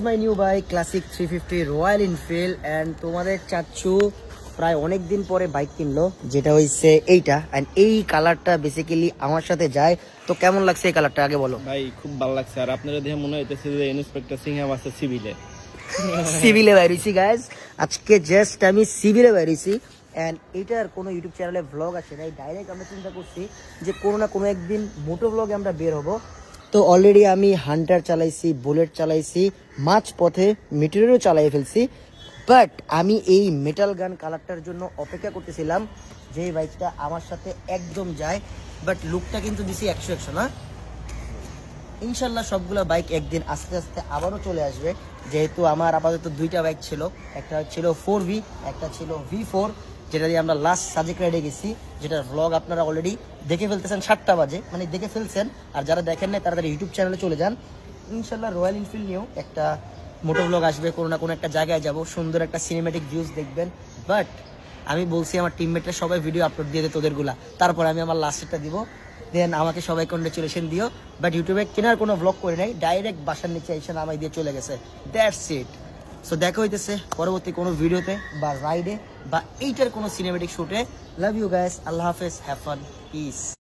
My new bike classic 350 Royal Enfield and তোমাদের চাচ্ছু প্রায় অনেক দিন পরে বাইক কিনলো, যেটা হইছে এইটা। এন্ড এই কালারটা বেসিক্যালি আমার সাথে যায়। তো কেমন লাগছে এই কালারটা আগে বলো ভাই? খুব ভালো লাগছে। আর আপনারা দেখে মনে হইতেছে যে ইন্সপেক্টর সিংহাম আছে সিভিলে বাইরেছি গাইজ। আজকে জাস্ট আমি সিভিলে বাইরেছি এন্ড এটার কোনো ইউটিউব চ্যানেলে ভ্লগ আসে নাই। ডাইরেক্ট আমরা চিন্তা করছি যে কোনো না কোনো একদিন মোটো ভ্লগে আমরা বের হবো। তো অলরেডি আমি হান্টার চালাইছি, বুলেট চালাইছি, মাঝ পথে মিটিরও চালাই ফেলছি। বাট আমি এই মেটাল গান কালারটার জন্য অপেক্ষা করতেছিলাম, যে বাইকটা আমার সাথে একদম যায়। বাট লুকটা কিন্তু দিছি 100 না। ইনশাল্লাহ সবগুলো বাইক একদিন আস্তে আস্তে আবারও চলে আসবে, যেহেতু আমার আপাতত দুইটা বাইক ছিল। একটা ছিল 4V, একটা ছিল V4, যেটা দিয়ে আমরা লাস্ট সাজেক রাইডে গেছি, যেটার ভ্লগ আপনারা অলরেডি দেখে ফেলতেছেন 7টা বাজে, মানে দেখে ফেলছেন। আর যারা দেখেন নাই তারা ইউটিউব চ্যানেলে চলে যান। ইনশাল্লাহ রয়্যাল এনফিল্ড নিয়েও একটা মোটো ভ্লগ আসবে, কোনো না কোনো একটা জায়গায় যাব, সুন্দর একটা সিনেমেটিক ভিউজ দেখবেন। বাট আমি বলছি আমার টিমমেটরা সবাই ভিডিও আপলোড দিয়ে দে তোদেরগুলা, তারপর আমি আমার লাস্টেরটা দিব, দেন আমাকে সবাই কংগ্রেচুলেশন দিও। বাট ইউটিউবে কেনার কোনো ভ্লগ করে নাই, ডাইরেক্ট বাসার নিচে এসে নামাই দিয়ে চলে গেছে। That's it. সো দেখা হইতেছে পরবর্তী কোনো ভিডিওতে বা রাইডে বা এইটার কোনো সিনেমেটিক শুটে। লাভ ইউ গাইস, আল্লাহ হাফেজ, হ্যাভ ফান, পিস।